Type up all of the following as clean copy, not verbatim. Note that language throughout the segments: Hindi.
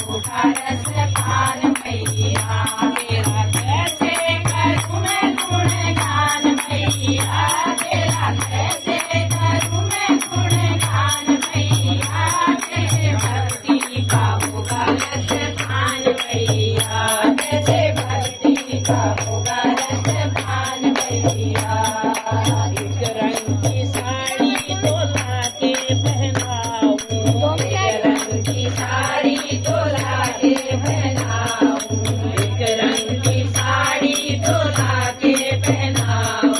होगा रस पान मैया तेरा कैसे करूं मैं गुणगान मैया तेरा कैसे करूं मैं गुणगान मैया तेरे भक्ति का होगा रस पान मैया तेरे भक्ति का होगा रस पान मैया एक रंग की साड़ी तो लाके पहनाऊं एक रंग की साड़ी तो लाके पहनाऊं एक रंग की साड़ी तो लाके पहनाऊं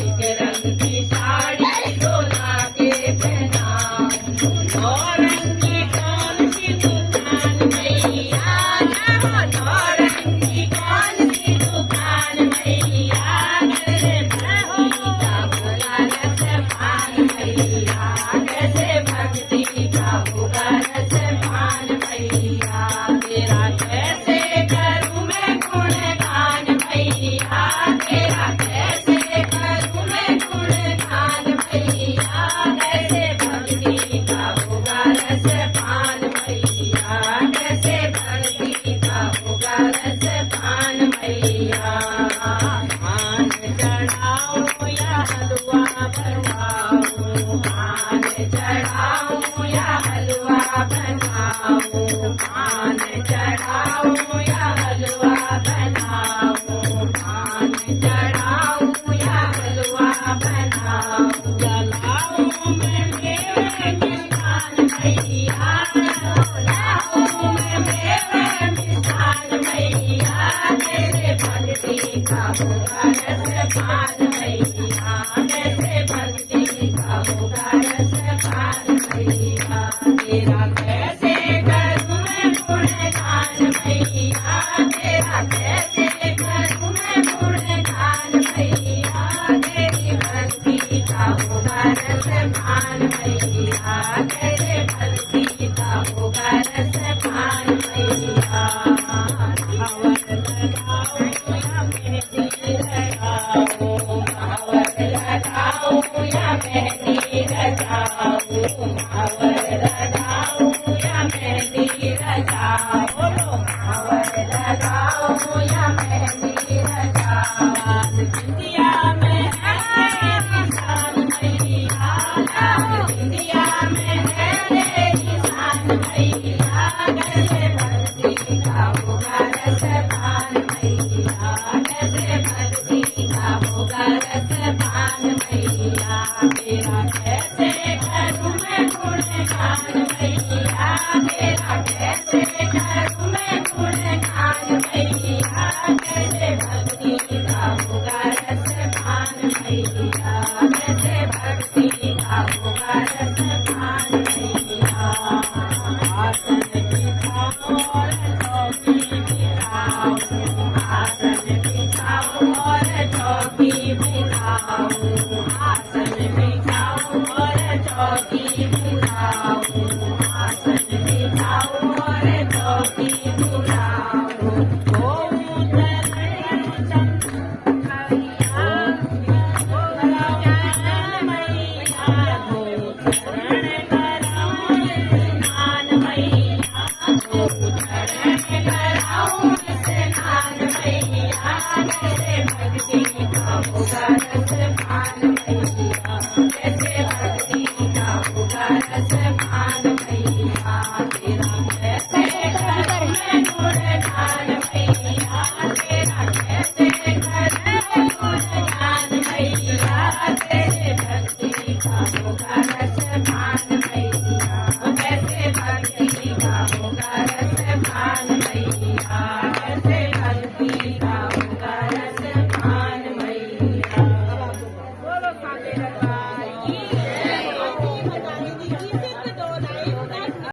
एक रंग की साड़ी तो लाके पहनाऊं और रंग की कौन सी दुकान मैया और रंग की कौन सी दुकान मैया तेरे भक्ति का होगा रस पान मैया कैसे भक्ति का होगा रस पान मैया तेरा कैसे करूं मैं गुणगान मैया तेरा कैसे करूं मैं गुणगान मैया कैसे भक्ति का होगा रस पान मैया कैसे भक्ति का होगा रस पान मैया पान चढ़ाऊं या हलवा बनवाऊं पान चढ़ाऊं या हलवा बनाऊं पान चढ़ाऊं या हलवा बनाऊं पान चढ़ाऊं या हलवा बनाऊं जलाऊं मैं मेवे मिष्ठान मैया जलाऊं मैं मेवे मिष्ठान मैया तेरे भक्ति का होगा रस पान मैया कैसे भक्ति का होगा रस पान मैया तेरा कैसे करूं मैं गुणगान मैया तेरा कैसे करूं मैं गुणगान मैया तेरी भक्ति का होगा रस पान मैया तेरे भक्ति का होगा रस पान मैया भावर लगाओ या मेहंदी लगाओ भावर लगाओ या मेहंदी लगाओ भावर लगाओ या मेहंदी लगाओ भावर लगाओ या मेहंदी लगाओ लाल बिंदिया में है निशान मैया लाल बिंदिया में है निशान मैया कैसे भक्ति का होगा रस पान मैया कैसे भक्ति का होगा रस पान मैया तेरा कैसे करूं मैं गुणगान मैया तेरा कैसे करूं मैं गुणगान मैया कैसे भक्ति का होगा रस पान मैया कैसे भक्ति का होगा रस पान मैया आसन बिछाओ और चौकी बिछाओ आसन बिछाओ और चौकी बिछाओ आसन बिछाओ और चौकी बिछाओ आसन बिछाओ और चौकी बिछाओ मैया